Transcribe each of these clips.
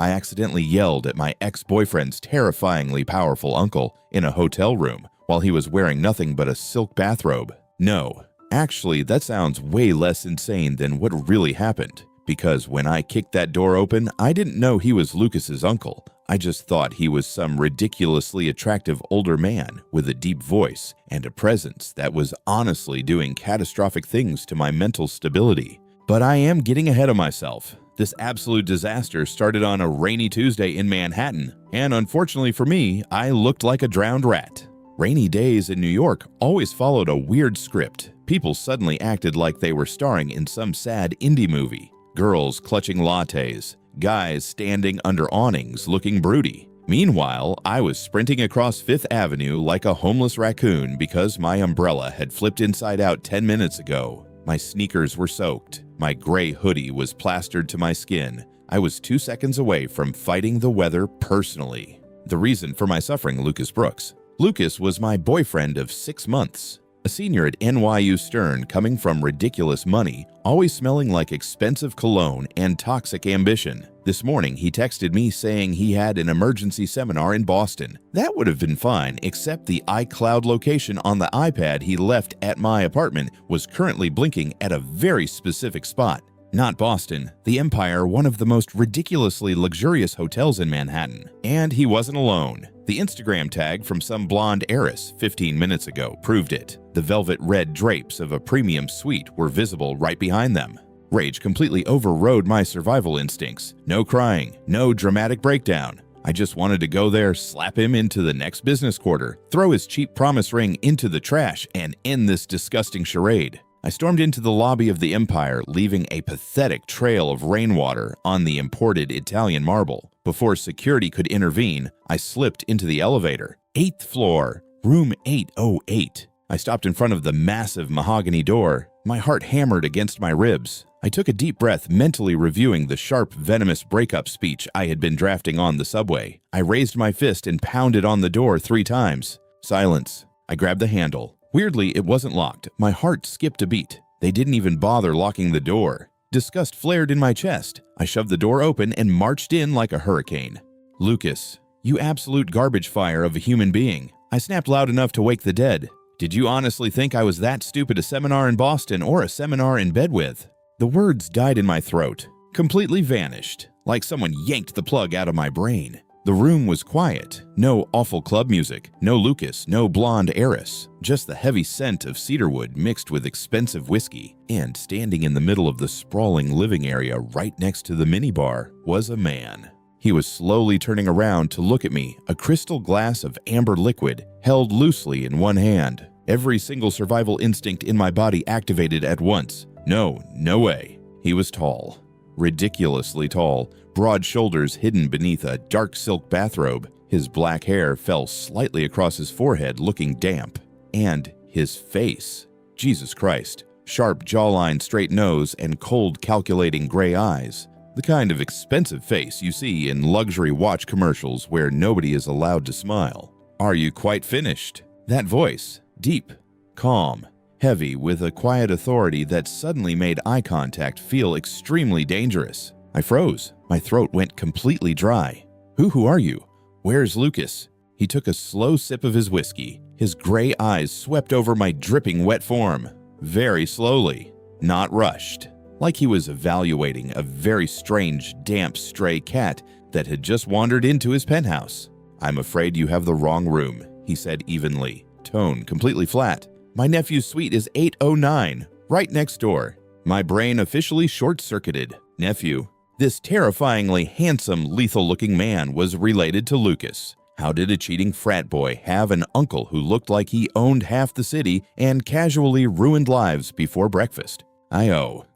I accidentally yelled at my ex-boyfriend's terrifyingly powerful uncle in a hotel room while he was wearing nothing but a silk bathrobe. No, actually, that sounds way less insane than what really happened. Because when I kicked that door open, I didn't know he was Lucas's uncle. I just thought he was some ridiculously attractive older man with a deep voice and a presence that was honestly doing catastrophic things to my mental stability. But I am getting ahead of myself. This absolute disaster started on a rainy Tuesday in Manhattan, and unfortunately for me, I looked like a drowned rat. Rainy days in New York always followed a weird script. People suddenly acted like they were starring in some sad indie movie. Girls clutching lattes, guys standing under awnings looking broody. Meanwhile, I was sprinting across Fifth Avenue like a homeless raccoon because my umbrella had flipped inside out 10 minutes ago. My sneakers were soaked. My gray hoodie was plastered to my skin. I was 2 seconds away from fighting the weather personally. The reason for my suffering, Lucas Brooks. Lucas was my boyfriend of 6 months. A senior at NYU Stern coming from ridiculous money, always smelling like expensive cologne and toxic ambition. This morning, he texted me saying he had an emergency seminar in Boston. That would have been fine, except the iCloud location on the iPad he left at my apartment was currently blinking at a very specific spot. Not Boston, the Empire, one of the most ridiculously luxurious hotels in Manhattan. And he wasn't alone. The Instagram tag from some blonde heiress 15 minutes ago proved it. The velvet red drapes of a premium suite were visible right behind them. Rage completely overrode my survival instincts. No crying, no dramatic breakdown. I just wanted to go there, slap him into the next business quarter, throw his cheap promise ring into the trash, and end this disgusting charade. I stormed into the lobby of the Empire, leaving a pathetic trail of rainwater on the imported Italian marble. Before security could intervene, I slipped into the elevator. 8th floor, room 808. I stopped in front of the massive mahogany door. My heart hammered against my ribs. I took a deep breath, mentally reviewing the sharp, venomous breakup speech I had been drafting on the subway. I raised my fist and pounded on the door 3 times. Silence. I grabbed the handle. Weirdly, it wasn't locked. My heart skipped a beat. They didn't even bother locking the door. Disgust flared in my chest. I shoved the door open and marched in like a hurricane. Lucas, you absolute garbage fire of a human being. I snapped loud enough to wake the dead. Did you honestly think I was that stupid a seminar in Boston or a seminar in bed with? The words died in my throat, completely vanished, like someone yanked the plug out of my brain. The room was quiet. No awful club music, no Lucas, no blonde heiress, just the heavy scent of cedarwood mixed with expensive whiskey. And standing in the middle of the sprawling living area right next to the minibar was a man. He was slowly turning around to look at me, a crystal glass of amber liquid held loosely in one hand. Every single survival instinct in my body activated at once. No way. He was tall. Ridiculously tall, broad shoulders hidden beneath a dark silk bathrobe. His black hair fell slightly across his forehead, looking damp. And his face. Jesus Christ. Sharp jawline, straight nose, and cold, calculating gray eyes. The kind of expensive face you see in luxury watch commercials where nobody is allowed to smile. Are you quite finished? That voice, deep, calm, heavy, with a quiet authority that suddenly made eye contact feel extremely dangerous. I froze. My throat went completely dry. Who are you? Where's Lucas? He took a slow sip of his whiskey. His gray eyes swept over my dripping wet form. Very slowly, not rushed. Like he was evaluating a very strange, damp stray cat that had just wandered into his penthouse. I'm afraid you have the wrong room, he said evenly, tone completely flat. My nephew's suite is 809, right next door. My brain officially short-circuited. Nephew. This terrifyingly handsome, lethal-looking man was related to Lucas. How did a cheating frat boy have an uncle who looked like he owned half the city and casually ruined lives before breakfast?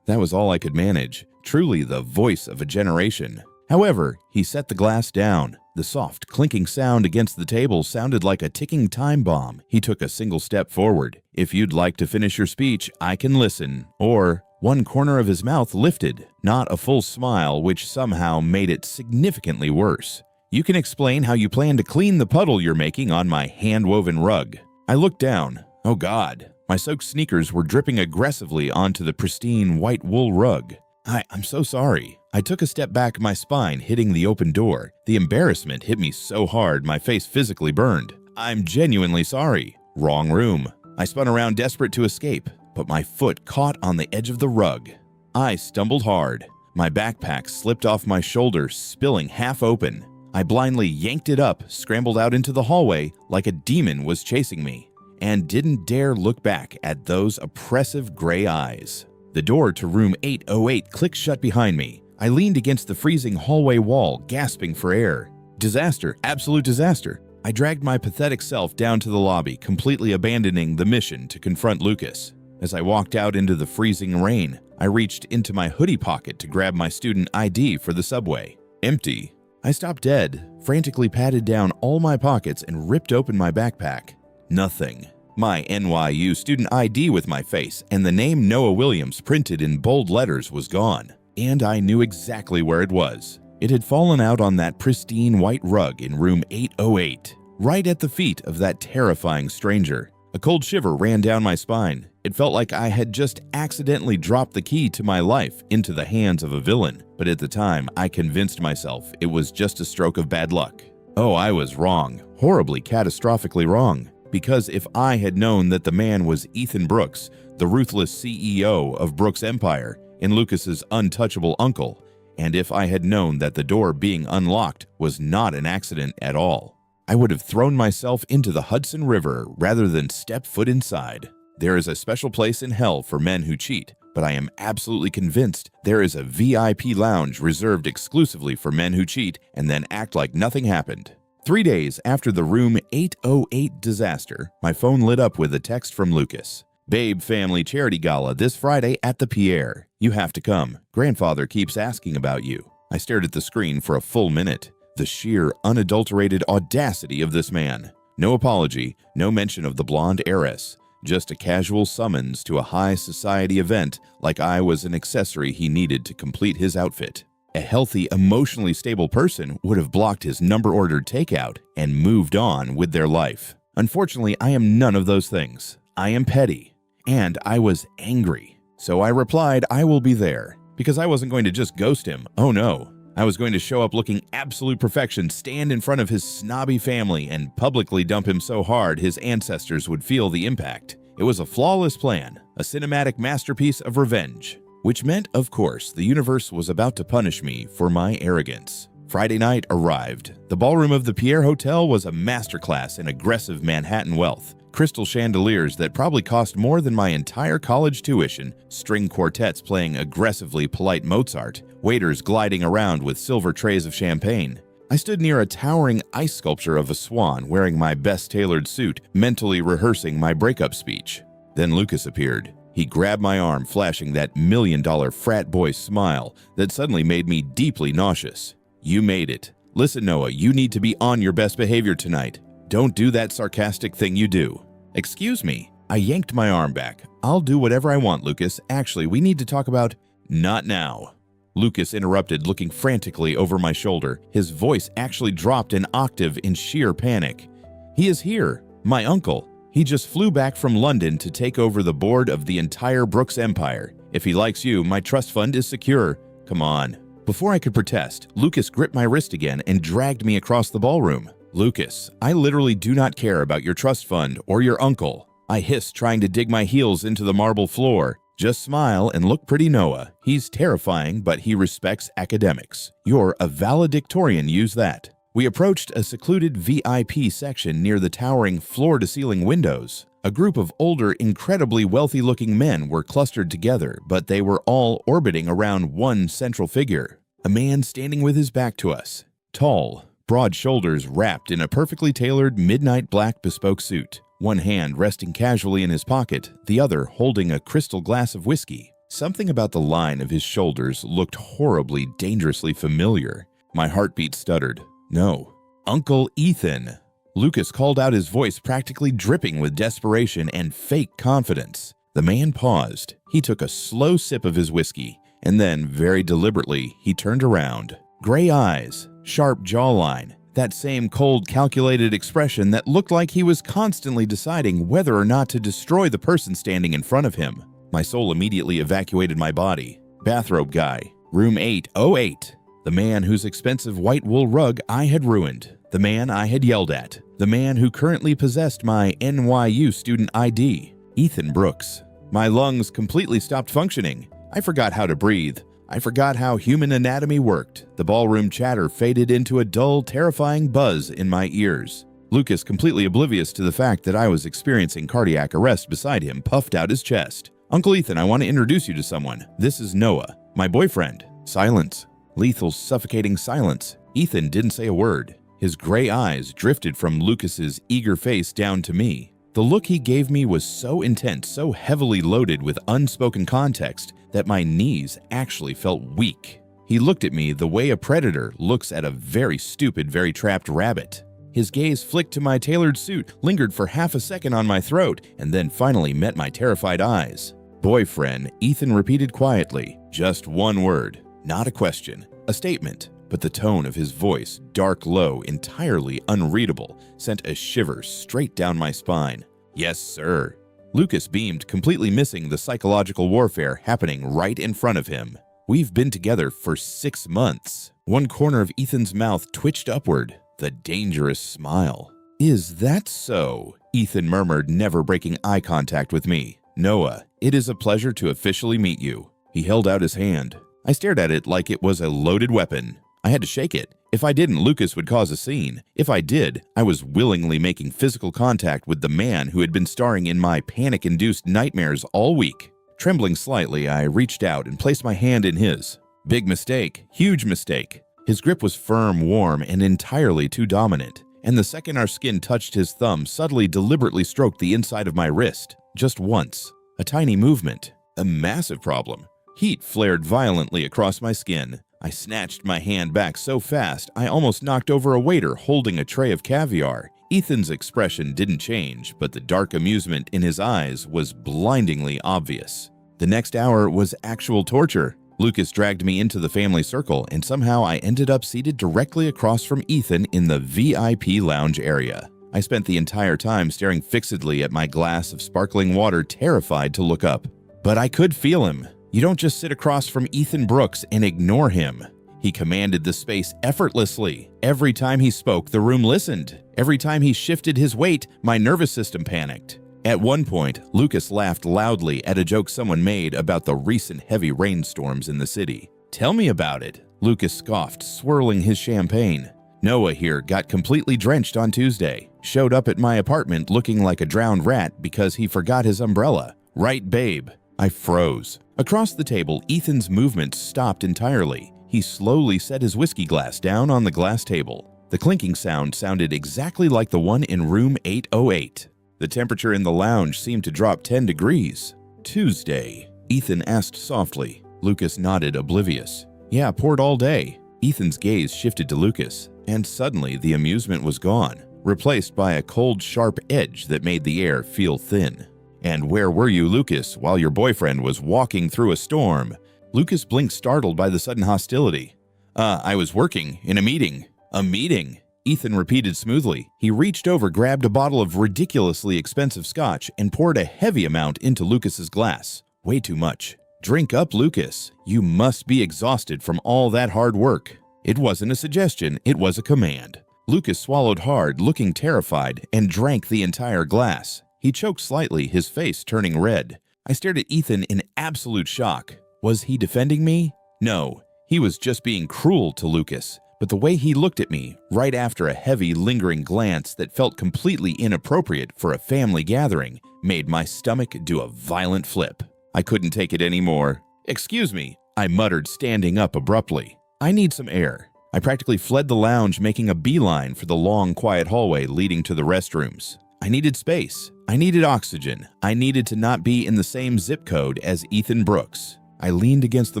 That was all I could manage. Truly the voice of a generation. However, he set the glass down. The soft, clinking sound against the table sounded like a ticking time bomb. He took a single step forward. If you'd like to finish your speech, I can listen. Or, one corner of his mouth lifted, not a full smile, which somehow made it significantly worse. You can explain how you plan to clean the puddle you're making on my hand-woven rug. I looked down. Oh God. My soaked sneakers were dripping aggressively onto the pristine white wool rug. I'm so sorry. I took a step back, my spine hitting the open door. The embarrassment hit me so hard my face physically burned. I'm genuinely sorry. Wrong room. I spun around, desperate to escape, but my foot caught on the edge of the rug. I stumbled hard. My backpack slipped off my shoulder, spilling half open. I blindly yanked it up, scrambled out into the hallway like a demon was chasing me, and didn't dare look back at those oppressive gray eyes. The door to room 808 clicked shut behind me. I leaned against the freezing hallway wall, gasping for air. Disaster, absolute disaster. I dragged my pathetic self down to the lobby, completely abandoning the mission to confront Lucas. As I walked out into the freezing rain, I reached into my hoodie pocket to grab my student ID for the subway. Empty. I stopped dead, frantically patted down all my pockets and ripped open my backpack. Nothing. My NYU student ID with my face and the name Noah Williams printed in bold letters was gone. And I knew exactly where it was. It had fallen out on that pristine white rug in room 808, right at the feet of that terrifying stranger. A cold shiver ran down my spine. It felt like I had just accidentally dropped the key to my life into the hands of a villain. But at the time, I convinced myself it was just a stroke of bad luck. Oh, I was wrong. Horribly, catastrophically wrong. Because if I had known that the man was Ethan Brooks, the ruthless CEO of Brooks Empire, and Lucas's untouchable uncle, and if I had known that the door being unlocked was not an accident at all, I would have thrown myself into the Hudson River rather than step foot inside. There is a special place in hell for men who cheat, but I am absolutely convinced there is a VIP lounge reserved exclusively for men who cheat and then act like nothing happened. 3 days after the room 808 disaster, my phone lit up with a text from Lucas. Babe Family Charity Gala this Friday at the Pierre. You have to come. Grandfather keeps asking about you. I stared at the screen for a full minute. The sheer, unadulterated audacity of this man. No apology, no mention of the blonde heiress. Just a casual summons to a high society event like I was an accessory he needed to complete his outfit. A healthy, emotionally stable person would have blocked his number-ordered takeout and moved on with their life. Unfortunately, I am none of those things. I am petty, and I was angry. So I replied I will be there, because I wasn't going to just ghost him. Oh no. I was going to show up looking absolute perfection, stand in front of his snobby family, and publicly dump him so hard his ancestors would feel the impact. It was a flawless plan, a cinematic masterpiece of revenge. Which meant, of course, the universe was about to punish me for my arrogance. Friday night arrived. The ballroom of the Pierre Hotel was a masterclass in aggressive Manhattan wealth. Crystal chandeliers that probably cost more than my entire college tuition, string quartets playing aggressively polite Mozart, waiters gliding around with silver trays of champagne. I stood near a towering ice sculpture of a swan wearing my best tailored suit, mentally rehearsing my breakup speech. Then Lucas appeared. He grabbed my arm, flashing that $1 million frat boy smile that suddenly made me deeply nauseous. You made it. Listen, Noah, you need to be on your best behavior tonight. Don't do that sarcastic thing you do. Excuse me. I yanked my arm back. I'll do whatever I want, Lucas. Actually, we need to talk about... Not now. Lucas interrupted, looking frantically over my shoulder. His voice actually dropped an octave in sheer panic. He is here. My uncle. He just flew back from London to take over the board of the entire Brooks Empire. If he likes you, my trust fund is secure. Come on. Before I could protest, Lucas gripped my wrist again and dragged me across the ballroom. Lucas, I literally do not care about your trust fund or your uncle. I hissed, trying to dig my heels into the marble floor. Just smile and look pretty, Noah. He's terrifying, but he respects academics. You're a valedictorian, use that. We approached a secluded VIP section near the towering floor-to-ceiling windows. A group of older, incredibly wealthy-looking men were clustered together, but they were all orbiting around one central figure. A man standing with his back to us. Tall, broad shoulders wrapped in a perfectly tailored midnight black bespoke suit. One hand resting casually in his pocket, the other holding a crystal glass of whiskey. Something about the line of his shoulders looked horribly, dangerously familiar. My heartbeat stuttered. No. Uncle Ethan. Lucas called out, his voice practically dripping with desperation and fake confidence. The man paused. He took a slow sip of his whiskey, and then, very deliberately, he turned around. Gray eyes, sharp jawline, that same cold, calculated expression that looked like he was constantly deciding whether or not to destroy the person standing in front of him. My soul immediately evacuated my body. Bathrobe guy, room 808. The man whose expensive white wool rug I had ruined. The man I had yelled at. The man who currently possessed my NYU student ID. Ethan Brooks. My lungs completely stopped functioning. I forgot how to breathe. I forgot how human anatomy worked. The ballroom chatter faded into a dull, terrifying buzz in my ears. Lucas, completely oblivious to the fact that I was experiencing cardiac arrest beside him, puffed out his chest. "Uncle Ethan, I want to introduce you to someone. This is Noah, my boyfriend." Silence. Lethal, suffocating silence. Ethan didn't say a word. His gray eyes drifted from Lucas's eager face down to me. The look he gave me was so intense, so heavily loaded with unspoken context, that my knees actually felt weak. He looked at me the way a predator looks at a very stupid, very trapped rabbit. His gaze flicked to my tailored suit, lingered for half a second on my throat, and then finally met my terrified eyes. "Boyfriend," Ethan repeated quietly. Just one word. Not a question. A statement. But the tone of his voice, dark low, entirely unreadable, sent a shiver straight down my spine. "Yes, sir." Lucas beamed, completely missing the psychological warfare happening right in front of him. "We've been together for 6 months." One corner of Ethan's mouth twitched upward. The dangerous smile. "Is that so?" Ethan murmured, never breaking eye contact with me. "Noah, it is a pleasure to officially meet you." He held out his hand. I stared at it like it was a loaded weapon. I had to shake it. If I didn't, Lucas would cause a scene. If I did, I was willingly making physical contact with the man who had been starring in my panic-induced nightmares all week. Trembling slightly, I reached out and placed my hand in his. Big mistake. Huge mistake. His grip was firm, warm, and entirely too dominant. And the second our skin touched, his thumb subtly, deliberately stroked the inside of my wrist. Just once. A tiny movement. A massive problem. Heat flared violently across my skin. I snatched my hand back so fast, I almost knocked over a waiter holding a tray of caviar. Ethan's expression didn't change, but the dark amusement in his eyes was blindingly obvious. The next hour was actual torture. Lucas dragged me into the family circle, and somehow I ended up seated directly across from Ethan in the VIP lounge area. I spent the entire time staring fixedly at my glass of sparkling water, terrified to look up. But I could feel him. You don't just sit across from Ethan Brooks and ignore him. He commanded the space effortlessly. Every time he spoke, the room listened. Every time he shifted his weight, my nervous system panicked. At one point, Lucas laughed loudly at a joke someone made about the recent heavy rainstorms in the city. "Tell me about it," Lucas scoffed, swirling his champagne. "Noah here got completely drenched on Tuesday. Showed up at my apartment looking like a drowned rat because he forgot his umbrella. Right, babe?" I froze. Across the table, Ethan's movement stopped entirely. He slowly set his whiskey glass down on the glass table. The clinking sound sounded exactly like the one in room 808. The temperature in the lounge seemed to drop 10 degrees. "Tuesday?" Ethan asked softly. Lucas nodded, oblivious. "Yeah, poured all day." Ethan's gaze shifted to Lucas, and suddenly the amusement was gone, replaced by a cold, sharp edge that made the air feel thin. "And where were you, Lucas, while your boyfriend was walking through a storm?" Lucas blinked, startled by the sudden hostility. I was working, in a meeting." "A meeting?" Ethan repeated smoothly. He reached over, grabbed a bottle of ridiculously expensive scotch, and poured a heavy amount into Lucas's glass. Way too much. "Drink up, Lucas. You must be exhausted from all that hard work." It wasn't a suggestion, it was a command. Lucas swallowed hard, looking terrified, and drank the entire glass. He choked slightly, his face turning red. I stared at Ethan in absolute shock. Was he defending me? No, he was just being cruel to Lucas. But the way he looked at me, right after a heavy, lingering glance that felt completely inappropriate for a family gathering, made my stomach do a violent flip. I couldn't take it anymore. "Excuse me," I muttered, standing up abruptly. "I need some air." I practically fled the lounge, making a beeline for the long, quiet hallway leading to the restrooms. I needed space. I needed oxygen. I needed to not be in the same zip code as Ethan Brooks. I leaned against the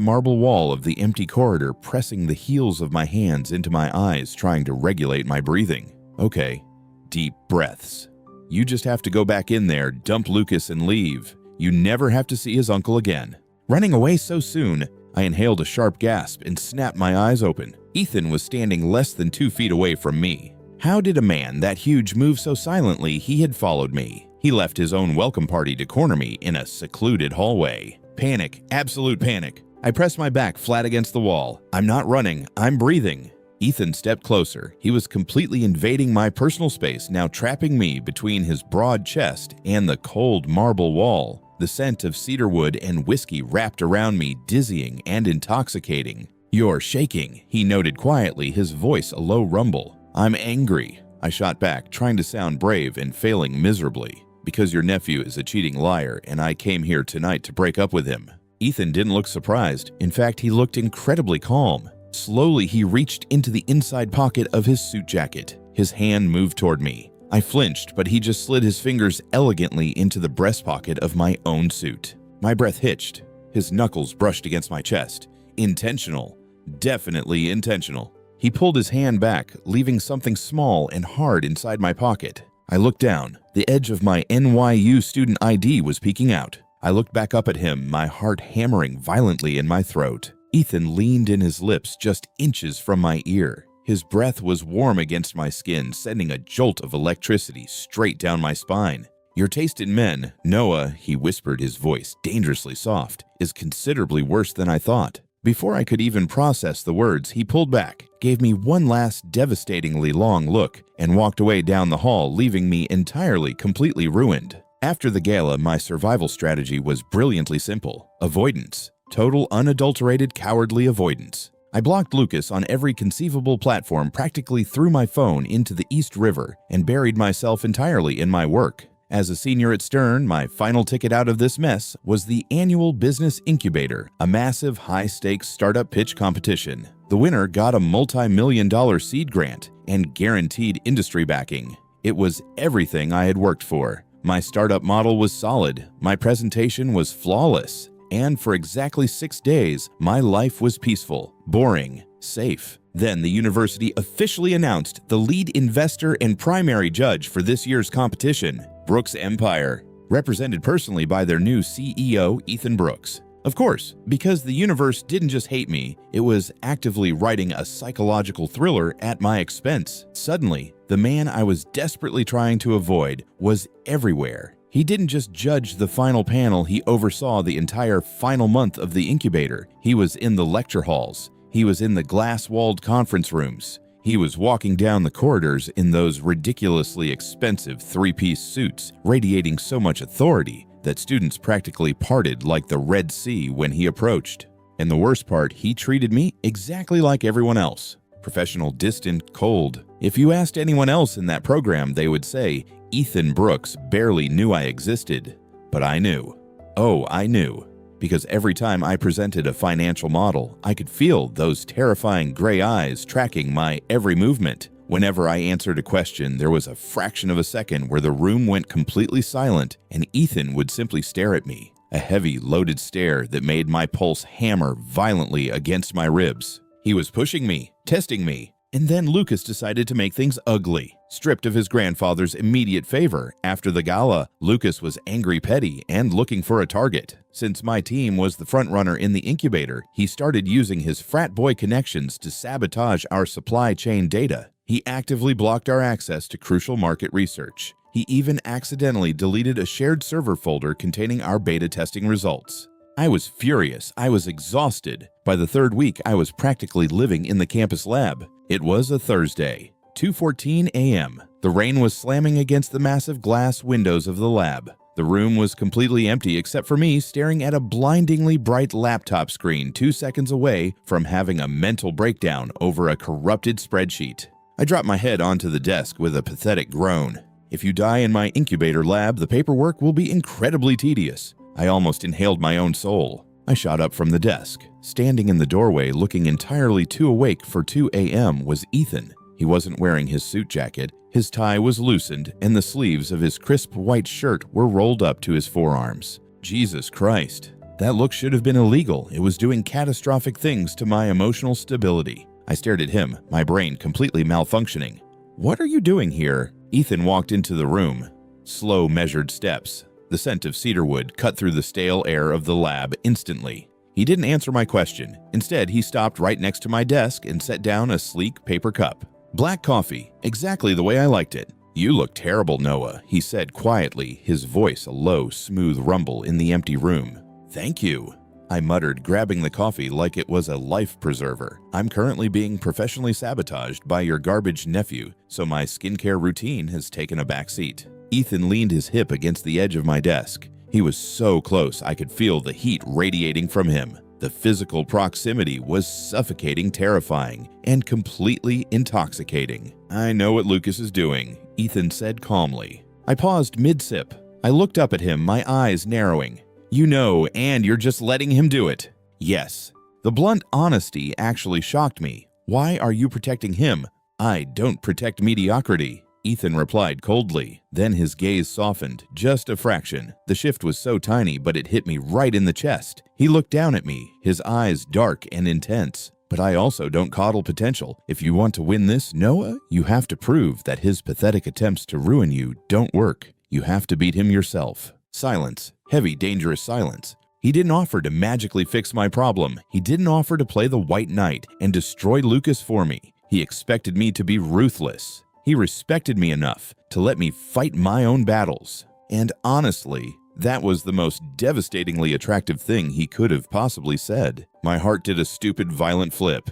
marble wall of the empty corridor, pressing the heels of my hands into my eyes, trying to regulate my breathing. Okay, deep breaths. You just have to go back in there, dump Lucas, and leave. You never have to see his uncle again. Running away so soon, I inhaled a sharp gasp and snapped my eyes open. Ethan was standing less than 2 feet away from me. How did a man that huge move so silently he had followed me? He left his own welcome party to corner me in a secluded hallway. Panic, absolute panic. I pressed my back flat against the wall. I'm not running, I'm breathing. Ethan stepped closer. He was completely invading my personal space, now trapping me between his broad chest and the cold marble wall. The scent of cedarwood and whiskey wrapped around me, dizzying and intoxicating. "You're shaking," he noted quietly, his voice a low rumble. "I'm angry," I shot back, trying to sound brave and failing miserably. "Because your nephew is a cheating liar, and I came here tonight to break up with him." Ethan didn't look surprised. In fact, he looked incredibly calm. Slowly, he reached into the inside pocket of his suit jacket. His hand moved toward me. I flinched, but he just slid his fingers elegantly into the breast pocket of my own suit. My breath hitched. His knuckles brushed against my chest. Intentional. Definitely intentional. He pulled his hand back, leaving something small and hard inside my pocket. I looked down. The edge of my NYU student ID was peeking out. I looked back up at him, my heart hammering violently in my throat. Ethan leaned in his lips just inches from my ear. His breath was warm against my skin, sending a jolt of electricity straight down my spine. "Your taste in men, Noah," he whispered, his voice dangerously soft, "is considerably worse than I thought." Before I could even process the words, he pulled back, gave me one last devastatingly long look, and walked away down the hall, leaving me entirely, completely ruined. After the gala, my survival strategy was brilliantly simple. Avoidance. Total, unadulterated, cowardly avoidance. I blocked Lucas on every conceivable platform, practically threw my phone into the East River, and buried myself entirely in my work. As a senior at Stern, my final ticket out of this mess was the annual Business Incubator, a massive high-stakes startup pitch competition. The winner got a multi-million-dollar seed grant and guaranteed industry backing. It was everything I had worked for. My startup model was solid, my presentation was flawless, and for exactly 6 days, my life was peaceful, boring, safe. Then the university officially announced the lead investor and primary judge for this year's competition, Brooks Empire, represented personally by their new CEO, Ethan Brooks. Of course, because the universe didn't just hate me, it was actively writing a psychological thriller at my expense. Suddenly, the man I was desperately trying to avoid was everywhere. He didn't just judge the final panel, he oversaw the entire final month of the incubator. He was in the lecture halls. He was in the glass-walled conference rooms. He was walking down the corridors in those ridiculously expensive three-piece suits, radiating so much authority that students practically parted like the Red Sea when he approached. And the worst part, he treated me exactly like everyone else. Professional, distant, cold. If you asked anyone else in that program, they would say, Ethan Brooks barely knew I existed. But I knew. Oh, I knew. Because every time I presented a financial model, I could feel those terrifying gray eyes tracking my every movement. Whenever I answered a question, there was a fraction of a second where the room went completely silent and Ethan would simply stare at me. A heavy, loaded stare that made my pulse hammer violently against my ribs. He was pushing me, testing me. And then Lucas decided to make things ugly. Stripped of his grandfather's immediate favor, after the gala, Lucas was angry petty and looking for a target. Since my team was the frontrunner in the incubator, he started using his frat boy connections to sabotage our supply chain data. He actively blocked our access to crucial market research. He even accidentally deleted a shared server folder containing our beta testing results. I was furious. I was exhausted. By the third week, I was practically living in the campus lab. It was a Thursday, 2:14 a.m. The rain was slamming against the massive glass windows of the lab. The room was completely empty except for me staring at a blindingly bright laptop screen 2 seconds away from having a mental breakdown over a corrupted spreadsheet. I dropped my head onto the desk with a pathetic groan. If you die in my incubator lab, the paperwork will be incredibly tedious. I almost inhaled my own soul. I shot up from the desk. Standing in the doorway, looking entirely too awake for 2 a.m. was Ethan. He wasn't wearing his suit jacket. His tie was loosened, and the sleeves of his crisp white shirt were rolled up to his forearms. Jesus Christ. That look should have been illegal. It was doing catastrophic things to my emotional stability. I stared at him, my brain completely malfunctioning. "What are you doing here?" Ethan walked into the room. Slow, measured steps. The scent of cedarwood cut through the stale air of the lab instantly. He didn't answer my question. Instead, he stopped right next to my desk and set down a sleek paper cup. Black coffee, exactly the way I liked it. "You look terrible, Noah," he said quietly, his voice a low, smooth rumble in the empty room. "Thank you." I muttered, grabbing the coffee like it was a life preserver. "I'm currently being professionally sabotaged by your garbage nephew, so my skincare routine has taken a backseat." Ethan leaned his hip against the edge of my desk. He was so close I could feel the heat radiating from him. The physical proximity was suffocating, terrifying, and completely intoxicating. "I know what Lucas is doing," Ethan said calmly. I paused mid-sip. I looked up at him, my eyes narrowing. "You know, and you're just letting him do it." "Yes." The blunt honesty actually shocked me. "Why are you protecting him?" "I don't protect mediocrity," Ethan replied coldly. Then his gaze softened, just a fraction. The shift was so tiny, but it hit me right in the chest. He looked down at me, his eyes dark and intense. "But I also don't coddle potential. If you want to win this, Noah, you have to prove that his pathetic attempts to ruin you don't work. You have to beat him yourself." Silence. Heavy, dangerous silence. He didn't offer to magically fix my problem. He didn't offer to play the white knight and destroy Lucas for me. He expected me to be ruthless. He respected me enough to let me fight my own battles. And honestly, that was the most devastatingly attractive thing he could have possibly said. My heart did a stupid, violent flip.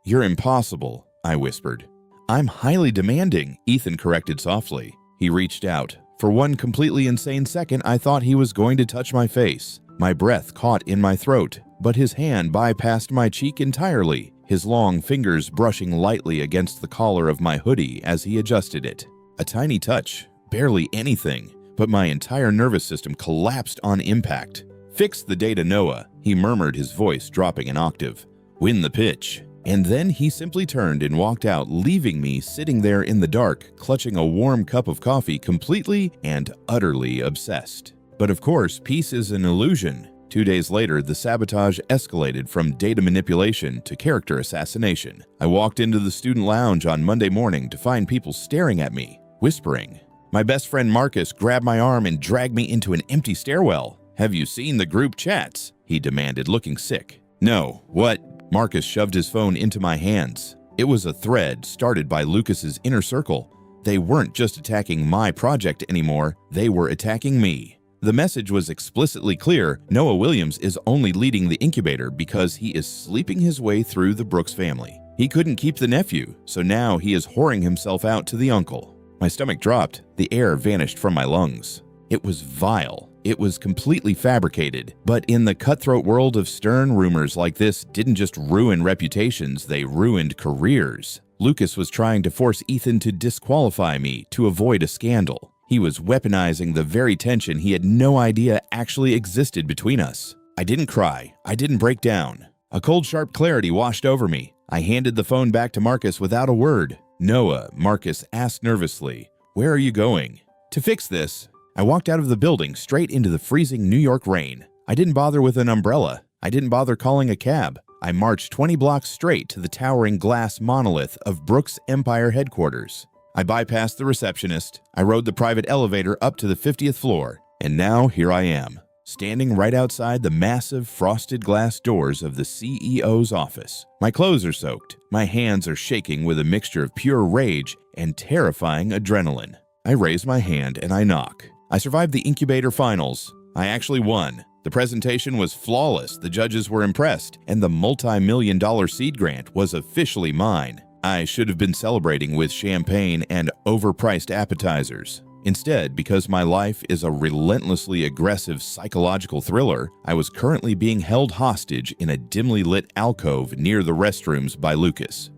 "You're impossible," I whispered. "I'm highly demanding," Ethan corrected softly. He reached out. For one completely insane second, I thought he was going to touch my face. My breath caught in my throat, but his hand bypassed my cheek entirely, his long fingers brushing lightly against the collar of my hoodie as he adjusted it. A tiny touch, barely anything, but my entire nervous system collapsed on impact. "Fix the data, Noah," he murmured, his voice dropping an octave. "Win the pitch." And then he simply turned and walked out, leaving me sitting there in the dark, clutching a warm cup of coffee, completely and utterly obsessed. But of course, peace is an illusion. 2 days later, the sabotage escalated from data manipulation to character assassination. I walked into the student lounge on Monday morning to find people staring at me, whispering. My best friend Marcus grabbed my arm and dragged me into an empty stairwell. "Have you seen the group chats?" he demanded, looking sick. "No, what?" Marcus shoved his phone into my hands. It was a thread started by Lucas's inner circle. They weren't just attacking my project anymore, they were attacking me. The message was explicitly clear. Noah Williams is only leading the incubator because he is sleeping his way through the Brooks family. He couldn't keep the nephew, so now he is whoring himself out to the uncle. My stomach dropped. The air vanished from my lungs. It was vile. It was completely fabricated. But in the cutthroat world of stern, rumors like this didn't just ruin reputations, they ruined careers. Lucas was trying to force Ethan to disqualify me to avoid a scandal. He was weaponizing the very tension he had no idea actually existed between us. I didn't cry. I didn't break down. A cold, sharp clarity washed over me. I handed the phone back to Marcus without a word. "Noah," Marcus asked nervously, "where are you going?" "To fix this." I walked out of the building straight into the freezing New York rain. I didn't bother with an umbrella. I didn't bother calling a cab. I marched 20 blocks straight to the towering glass monolith of Brooks Empire headquarters. I bypassed the receptionist. I rode the private elevator up to the 50th floor. And now here I am, standing right outside the massive frosted glass doors of the CEO's office. My clothes are soaked. My hands are shaking with a mixture of pure rage and terrifying adrenaline. I raise my hand and I knock. I survived the incubator finals. I actually won. The presentation was flawless, the judges were impressed, and the multi-million-dollar seed grant was officially mine. I should have been celebrating with champagne and overpriced appetizers. Instead, because my life is a relentlessly aggressive psychological thriller, I was currently being held hostage in a dimly lit alcove near the restrooms by Lucas.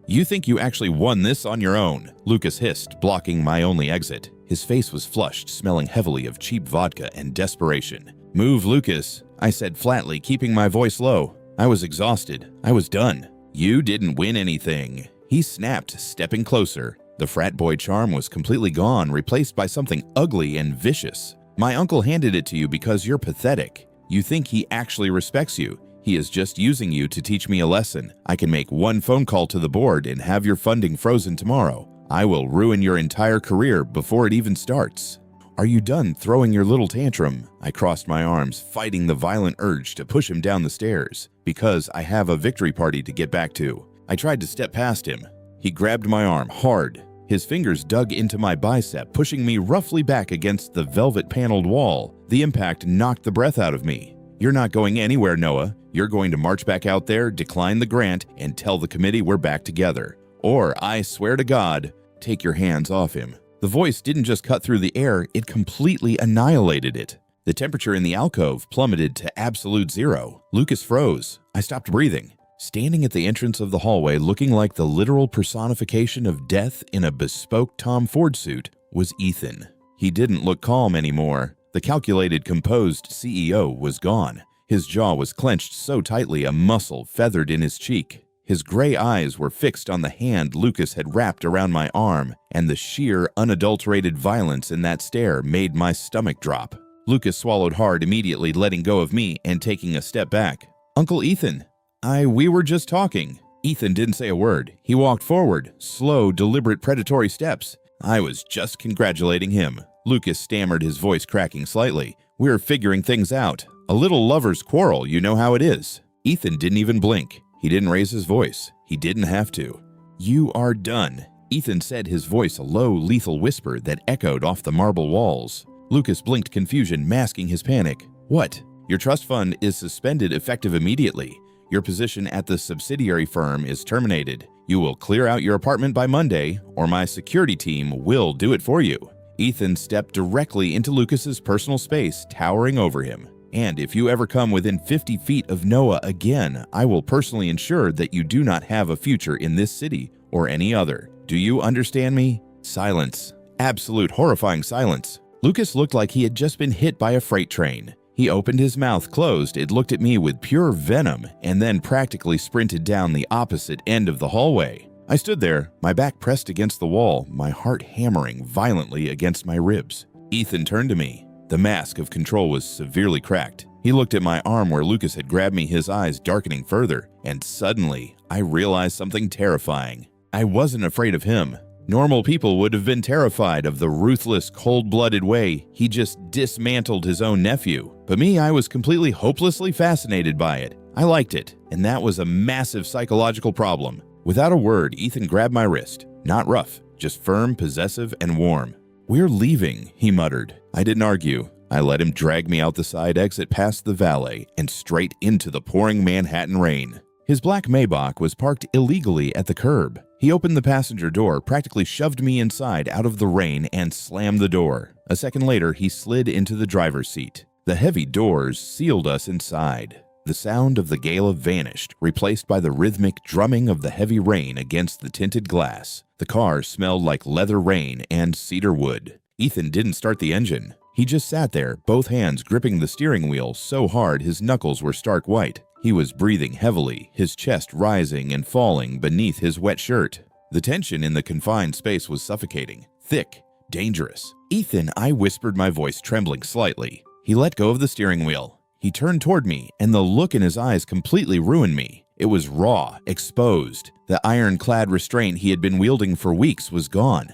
"You think you actually won this on your own," Lucas hissed, blocking my only exit. His face was flushed, smelling heavily of cheap vodka and desperation. "Move, Lucas," I said flatly, keeping my voice low. I was exhausted. I was done. "You didn't win anything," he snapped, stepping closer. The frat boy charm was completely gone, replaced by something ugly and vicious. "My uncle handed it to you because you're pathetic. You think he actually respects you. He is just using you to teach me a lesson. I can make one phone call to the board and have your funding frozen tomorrow. I will ruin your entire career before it even starts." "Are you done throwing your little tantrum?" I crossed my arms, fighting the violent urge to push him down the stairs, because I have a victory party to get back to. I tried to step past him. He grabbed my arm hard. His fingers dug into my bicep, pushing me roughly back against the velvet-paneled wall. The impact knocked the breath out of me. You're not going anywhere, Noah. You're going to march back out there, decline the grant, and tell the committee we're back together. Or, I swear to God, take your hands off him." The voice didn't just cut through the air, it completely annihilated it. The temperature in the alcove plummeted to absolute zero. Lucas froze. I stopped breathing. Standing at the entrance of the hallway looking like the literal personification of death in a bespoke Tom Ford suit was Ethan. He didn't look calm anymore. The calculated, composed CEO was gone. His jaw was clenched so tightly a muscle feathered in his cheek. His gray eyes were fixed on the hand Lucas had wrapped around my arm, and the sheer, unadulterated violence in that stare made my stomach drop. Lucas swallowed hard, immediately letting go of me and taking a step back. "Uncle Ethan, we were just talking." Ethan didn't say a word. He walked forward, slow, deliberate, predatory steps. I was just congratulating him. Lucas stammered, his voice cracking slightly. "We're figuring things out. A little lover's quarrel, you know how it is." Ethan didn't even blink. He didn't raise his voice. He didn't have to. "You are done," Ethan said, his voice a low, lethal whisper that echoed off the marble walls. Lucas blinked, confusion masking his panic. "What?" "Your trust fund is suspended effective immediately. Your position at the subsidiary firm is terminated. You will clear out your apartment by Monday, or my security team will do it for you." Ethan stepped directly into Lucas's personal space, towering over him. "And if you ever come within 50 feet of Noah again, I will personally ensure that you do not have a future in this city or any other. Do you understand me?" Silence. Absolute horrifying silence. Lucas looked like he had just been hit by a freight train. He opened his mouth closed, it looked at me with pure venom, and then practically sprinted down the opposite end of the hallway. I stood there, my back pressed against the wall, my heart hammering violently against my ribs. Ethan turned to me. The mask of control was severely cracked. He looked at my arm where Lucas had grabbed me, his eyes darkening further, and suddenly, I realized something terrifying. I wasn't afraid of him. Normal people would have been terrified of the ruthless, cold-blooded way he just dismantled his own nephew. But me, I was completely hopelessly fascinated by it. I liked it, and that was a massive psychological problem. Without a word, Ethan grabbed my wrist. Not rough, just firm, possessive, and warm. "We're leaving," he muttered. I didn't argue. I let him drag me out the side exit past the valet and straight into the pouring Manhattan rain. His black Maybach was parked illegally at the curb. He opened the passenger door, practically shoved me inside out of the rain, and slammed the door. A second later, he slid into the driver's seat. The heavy doors sealed us inside. The sound of the gale vanished, replaced by the rhythmic drumming of the heavy rain against the tinted glass. The car smelled like leather rain and cedar wood. Ethan didn't start the engine. He just sat there, both hands gripping the steering wheel so hard his knuckles were stark white. He was breathing heavily, his chest rising and falling beneath his wet shirt. The tension in the confined space was suffocating, thick, dangerous. "Ethan," I whispered, my voice trembling slightly. He let go of the steering wheel. He turned toward me, and the look in his eyes completely ruined me. It was raw, exposed. The ironclad restraint he had been wielding for weeks was gone.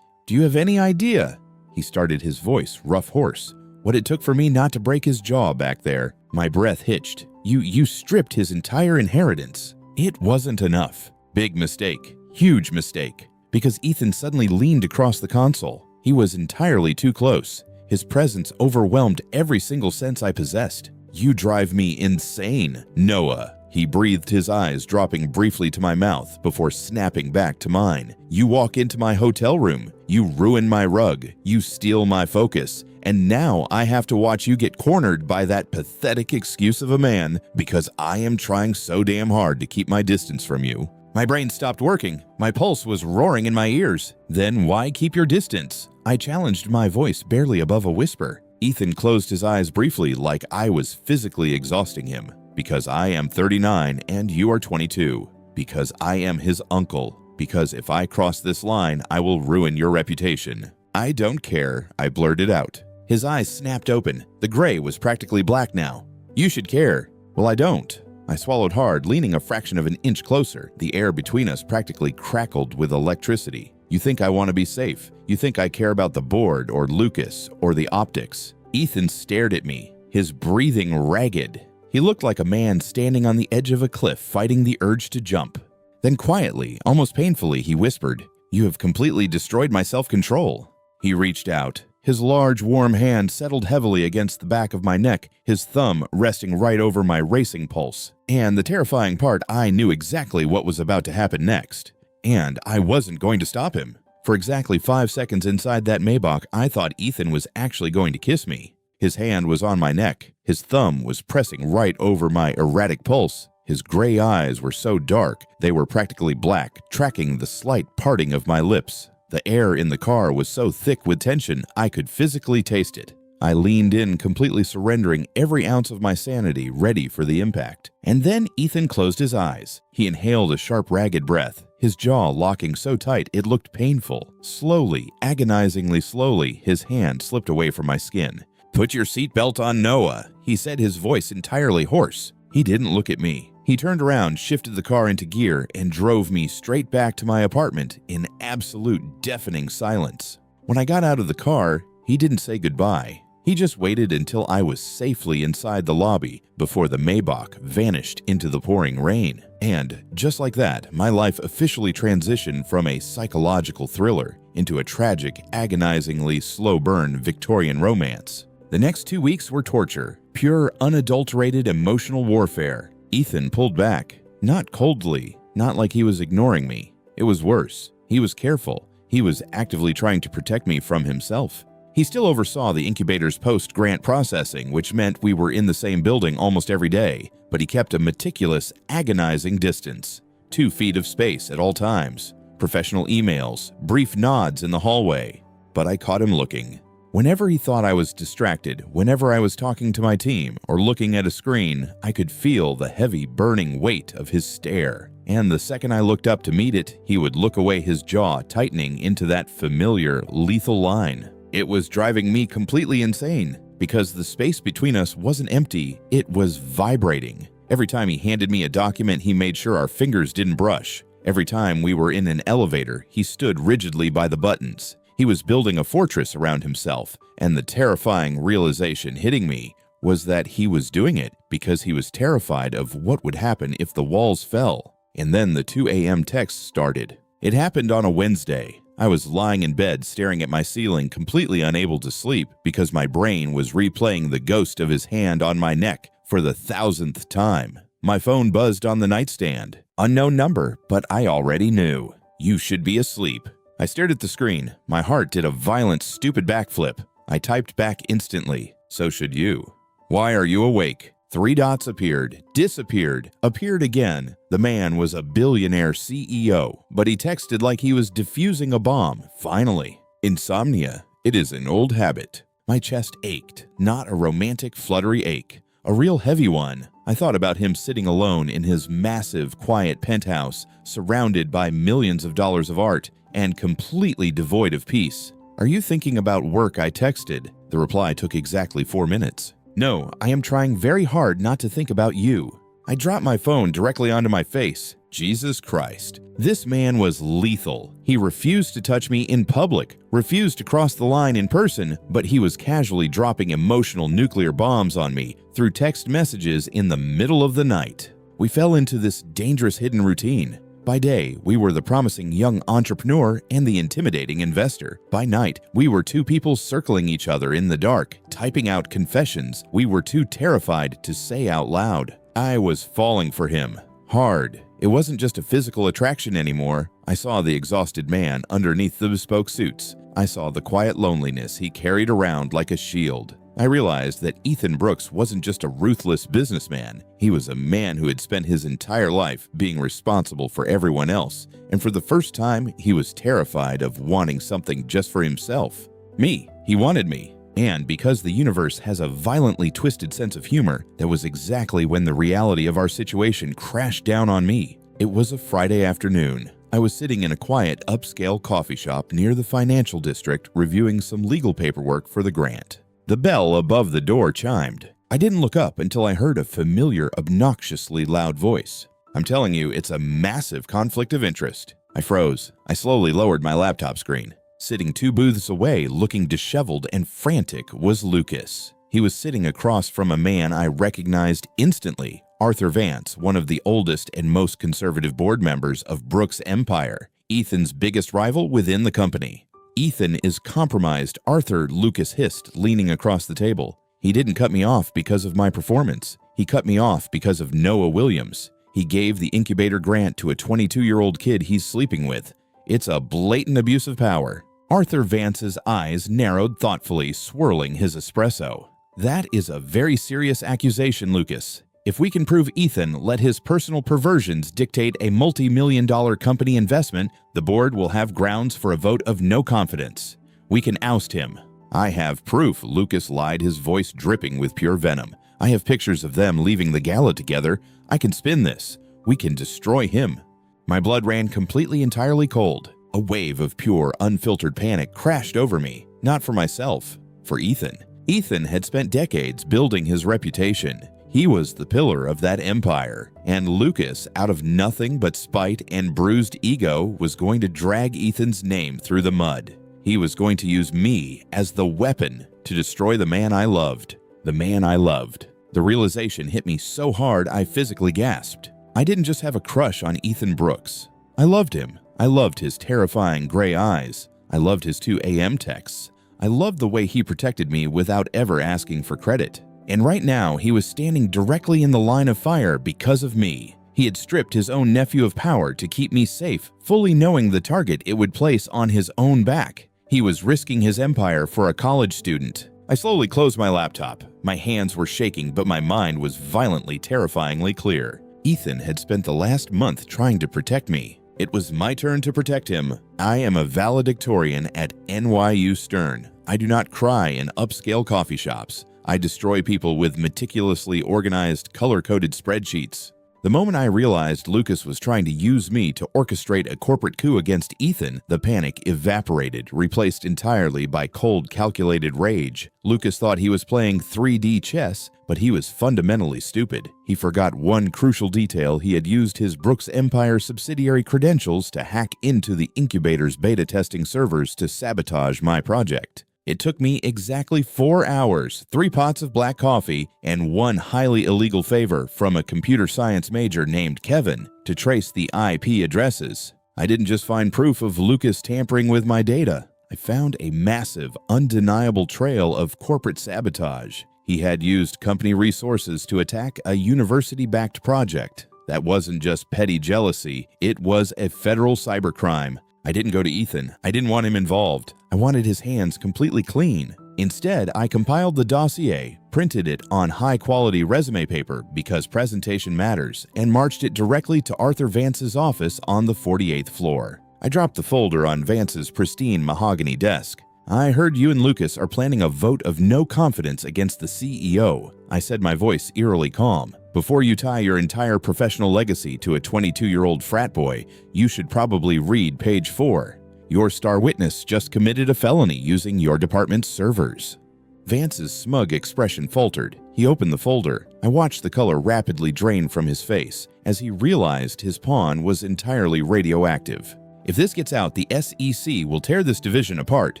"Do you have any idea," he started, his voice rough, hoarse, "what it took for me not to break his jaw back there?" My breath hitched. You stripped his entire inheritance." It wasn't enough. Big mistake. Huge mistake. Because Ethan suddenly leaned across the console. He was entirely too close. His presence overwhelmed every single sense I possessed. "You drive me insane, Noah." He breathed, his eyes dropping briefly to my mouth before snapping back to mine. "You walk into my hotel room. You ruin my rug. You steal my focus. And now I have to watch you get cornered by that pathetic excuse of a man because I am trying so damn hard to keep my distance from you." My brain stopped working. My pulse was roaring in my ears. "Then why keep your distance?" I challenged, my voice barely above a whisper. Ethan closed his eyes briefly, like I was physically exhausting him. "Because I am 39 and you are 22. Because I am his uncle. Because if I cross this line, I will ruin your reputation." "I don't care," I blurted out. His eyes snapped open. The gray was practically black now. "You should care." "Well, I don't." I swallowed hard, leaning a fraction of an inch closer. The air between us practically crackled with electricity. "You think I want to be safe. You think I care about the board or Lucas or the optics." Ethan stared at me, his breathing ragged. He looked like a man standing on the edge of a cliff fighting the urge to jump. Then quietly, almost painfully, he whispered, "You have completely destroyed my self-control." He reached out. His large, warm hand settled heavily against the back of my neck, his thumb resting right over my racing pulse. And the terrifying part, I knew exactly what was about to happen next. And I wasn't going to stop him. For exactly 5 seconds inside that Maybach, I thought Ethan was actually going to kiss me. His hand was on my neck. His thumb was pressing right over my erratic pulse. His gray eyes were so dark, they were practically black, tracking the slight parting of my lips. The air in the car was so thick with tension, I could physically taste it. I leaned in, completely surrendering every ounce of my sanity, ready for the impact. And then Ethan closed his eyes. He inhaled a sharp, ragged breath, his jaw locking so tight it looked painful. Slowly, agonizingly slowly, his hand slipped away from my skin. "Put your seatbelt on, Noah," he said, his voice entirely hoarse. He didn't look at me. He turned around, shifted the car into gear, and drove me straight back to my apartment in absolute deafening silence. When I got out of the car, he didn't say goodbye. He just waited until I was safely inside the lobby before the Maybach vanished into the pouring rain. And just like that, my life officially transitioned from a psychological thriller into a tragic, agonizingly slow-burn Victorian romance. The next 2 weeks were torture, pure, unadulterated emotional warfare. Ethan pulled back, not coldly, not like he was ignoring me. It was worse. He was careful. He was actively trying to protect me from himself. He still oversaw the incubator's post-grant processing, which meant we were in the same building almost every day, but he kept a meticulous, agonizing distance. 2 feet of space at all times, professional emails, brief nods in the hallway. But I caught him looking. Whenever he thought I was distracted, whenever I was talking to my team or looking at a screen, I could feel the heavy, burning weight of his stare. And the second I looked up to meet it, he would look away, his jaw tightening into that familiar, lethal line. It was driving me completely insane, because the space between us wasn't empty, it was vibrating. Every time he handed me a document, he made sure our fingers didn't brush. Every time we were in an elevator, he stood rigidly by the buttons. He was building a fortress around himself, and the terrifying realization hitting me was that he was doing it because he was terrified of what would happen if the walls fell. And then the 2 a.m. texts started. It happened on a Wednesday. I was lying in bed staring at my ceiling, completely unable to sleep because my brain was replaying the ghost of his hand on my neck for the 1,000th time. My phone buzzed on the nightstand. Unknown number, but I already knew. "You should be asleep." I stared at the screen. My heart did a violent, stupid backflip. I typed back instantly. "So should you." "Why are you awake?" 3 dots appeared, disappeared, appeared again. The man was a billionaire CEO, but he texted like he was defusing a bomb. Finally. Insomnia. It is an old habit. My chest ached, not a romantic, fluttery ache. A real heavy one. I thought about him sitting alone in his massive, quiet penthouse, surrounded by millions of dollars of art, and completely devoid of peace. "Are you thinking about work?" I texted. The reply took exactly 4 minutes. "No, I am trying very hard not to think about you." I dropped my phone directly onto my face. Jesus Christ. This man was lethal. He refused to touch me in public, refused to cross the line in person, but he was casually dropping emotional nuclear bombs on me through text messages in the middle of the night. We fell into this dangerous hidden routine. By day, we were the promising young entrepreneur and the intimidating investor. By night, we were 2 people circling each other in the dark, typing out confessions we were too terrified to say out loud. I was falling for him. Hard. It wasn't just a physical attraction anymore. I saw the exhausted man underneath the bespoke suits. I saw the quiet loneliness he carried around like a shield. I realized that Ethan Brooks wasn't just a ruthless businessman. He was a man who had spent his entire life being responsible for everyone else, and for the first time, he was terrified of wanting something just for himself. Me. He wanted me. And because the universe has a violently twisted sense of humor, that was exactly when the reality of our situation crashed down on me. It was a Friday afternoon. I was sitting in a quiet, upscale coffee shop near the financial district reviewing some legal paperwork for the grant. The bell above the door chimed. I didn't look up until I heard a familiar, obnoxiously loud voice. "I'm telling you, it's a massive conflict of interest." I froze. I slowly lowered my laptop screen. Sitting 2 booths away, looking disheveled and frantic, was Lucas. He was sitting across from a man I recognized instantly, Arthur Vance, one of the oldest and most conservative board members of Brooks Empire, Ethan's biggest rival within the company. "Ethan is compromised," Arthur Lucas hissed, leaning across the table. "He didn't cut me off because of my performance. He cut me off because of Noah Williams. He gave the incubator grant to a 22-year-old kid he's sleeping with. It's a blatant abuse of power." Arthur Vance's eyes narrowed thoughtfully, swirling his espresso. "That is a very serious accusation, Lucas. If we can prove Ethan let his personal perversions dictate a multi-million-dollar company investment, the board will have grounds for a vote of no confidence. We can oust him." "I have proof," Lucas lied, his voice dripping with pure venom. "I have pictures of them leaving the gala together. I can spin this. We can destroy him." My blood ran completely entirely cold. A wave of pure, unfiltered panic crashed over me, not for myself, for Ethan. Ethan had spent decades building his reputation. He was the pillar of that empire, and Lucas, out of nothing but spite and bruised ego, was going to drag Ethan's name through the mud. He was going to use me as the weapon to destroy the man I loved. The man I loved. The realization hit me so hard I physically gasped. I didn't just have a crush on Ethan Brooks. I loved him. I loved his terrifying gray eyes. I loved his 2 a.m. texts. I loved the way he protected me without ever asking for credit. And right now, he was standing directly in the line of fire because of me. He had stripped his own nephew of power to keep me safe, fully knowing the target it would place on his own back. He was risking his empire for a college student. I slowly closed my laptop. My hands were shaking, but my mind was violently, terrifyingly clear. Ethan had spent the last month trying to protect me. It was my turn to protect him. I am a valedictorian at NYU Stern. I do not cry in upscale coffee shops. I destroy people with meticulously organized, color-coded spreadsheets. The moment I realized Lucas was trying to use me to orchestrate a corporate coup against Ethan, the panic evaporated, replaced entirely by cold, calculated rage. Lucas thought he was playing 3D chess, but he was fundamentally stupid. He forgot one crucial detail: he had used his Brooks Empire subsidiary credentials to hack into the incubator's beta testing servers to sabotage my project. It took me exactly 4 hours, 3 pots of black coffee, and 1 highly illegal favor from a computer science major named Kevin to trace the IP addresses. I didn't just find proof of Lucas tampering with my data. I found a massive, undeniable trail of corporate sabotage. He had used company resources to attack a university-backed project. That wasn't just petty jealousy, it was a federal cybercrime. I didn't go to Ethan. I didn't want him involved. I wanted his hands completely clean. Instead, I compiled the dossier, printed it on high-quality resume paper because presentation matters, and marched it directly to Arthur Vance's office on the 48th floor. I dropped the folder on Vance's pristine mahogany desk. "I heard you and Lucas are planning a vote of no confidence against the CEO," I said, my voice eerily calm. "Before you tie your entire professional legacy to a 22-year-old frat boy, you should probably read page 4. Your star witness just committed a felony using your department's servers." Vance's smug expression faltered. He opened the folder. I watched the color rapidly drain from his face as he realized his pawn was entirely radioactive. "If this gets out, the SEC will tear this division apart,"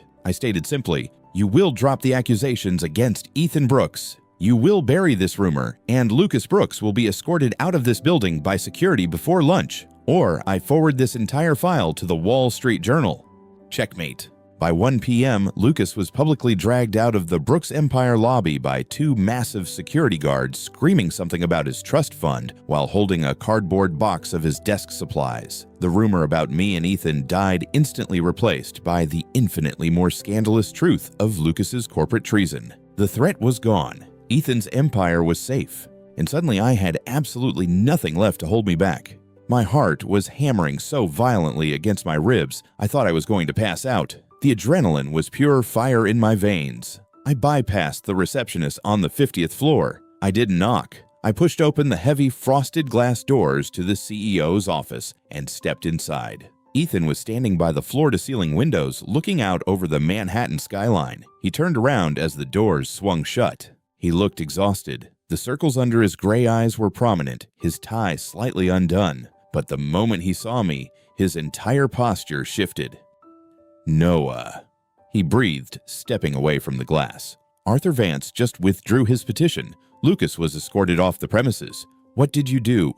I stated simply. "You will drop the accusations against Ethan Brooks. You will bury this rumor, and Lucas Brooks will be escorted out of this building by security before lunch, or I forward this entire file to the Wall Street Journal." Checkmate. By 1 p.m., Lucas was publicly dragged out of the Brooks Empire lobby by 2 massive security guards screaming something about his trust fund while holding a cardboard box of his desk supplies. The rumor about me and Ethan died instantly, replaced by the infinitely more scandalous truth of Lucas's corporate treason. The threat was gone. Ethan's empire was safe, and suddenly I had absolutely nothing left to hold me back. My heart was hammering so violently against my ribs, I thought I was going to pass out. The adrenaline was pure fire in my veins. I bypassed the receptionist on the 50th floor. I didn't knock. I pushed open the heavy frosted glass doors to the CEO's office and stepped inside. Ethan was standing by the floor-to-ceiling windows, looking out over the Manhattan skyline. He turned around as the doors swung shut. He looked exhausted. The circles under his gray eyes were prominent, his tie slightly undone. But the moment he saw me, his entire posture shifted. "Noah," he breathed, stepping away from the glass. "Arthur Vance just withdrew his petition. Lucas was escorted off the premises. What did you do?"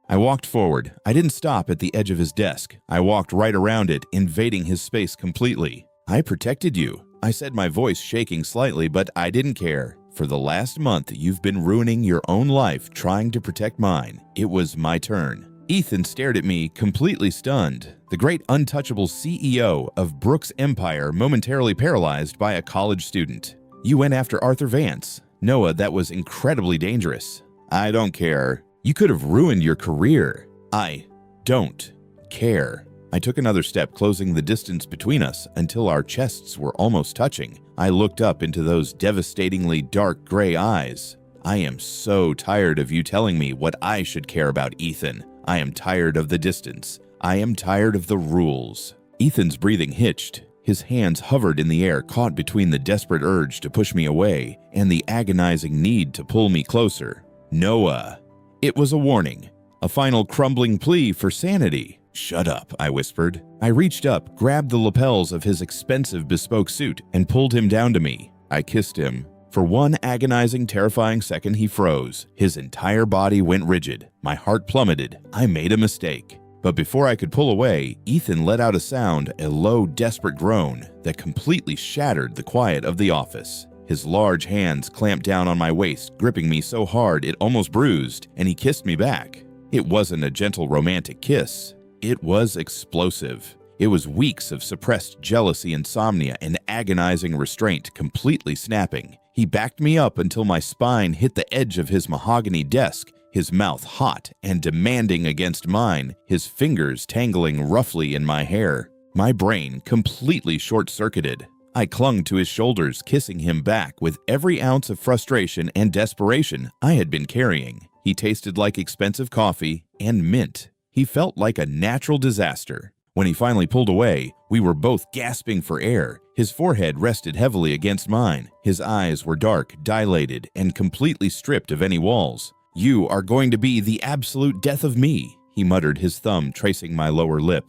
I walked forward. I didn't stop at the edge of his desk. I walked right around it, invading his space completely. I protected you. I said, my voice shaking slightly, but I didn't care. For the last month, you've been ruining your own life trying to protect mine. It was my turn. Ethan stared at me, completely stunned. The great untouchable CEO of Brooks Empire momentarily paralyzed by a college student. You went after Arthur Vance. Noah, that was incredibly dangerous. I don't care. You could have ruined your career. I don't care. I took another step, closing the distance between us until our chests were almost touching. I looked up into those devastatingly dark gray eyes. I am so tired of you telling me what I should care about, Ethan. I am tired of the distance. I am tired of the rules. Ethan's breathing hitched. His hands hovered in the air, caught between the desperate urge to push me away and the agonizing need to pull me closer. Noah. It was a warning, a final crumbling plea for sanity. Shut up, I whispered. I reached up, grabbed the lapels of his expensive bespoke suit, and pulled him down to me. I kissed him. For one agonizing, terrifying second, he froze. His entire body went rigid. My heart plummeted. I made a mistake. But before I could pull away, Ethan let out a sound, a low, desperate groan that completely shattered the quiet of the office. His large hands clamped down on my waist, gripping me so hard it almost bruised, and he kissed me back. It wasn't a gentle, romantic kiss. It was explosive. It was weeks of suppressed jealousy, insomnia, and agonizing restraint completely snapping. He backed me up until my spine hit the edge of his mahogany desk, his mouth hot and demanding against mine, his fingers tangling roughly in my hair. My brain completely short-circuited. I clung to his shoulders, kissing him back with every ounce of frustration and desperation I had been carrying. He tasted like expensive coffee and mint. He felt like a natural disaster. When he finally pulled away, we were both gasping for air. His forehead rested heavily against mine. His eyes were dark, dilated, and completely stripped of any walls. You are going to be the absolute death of me, he muttered, his thumb tracing my lower lip.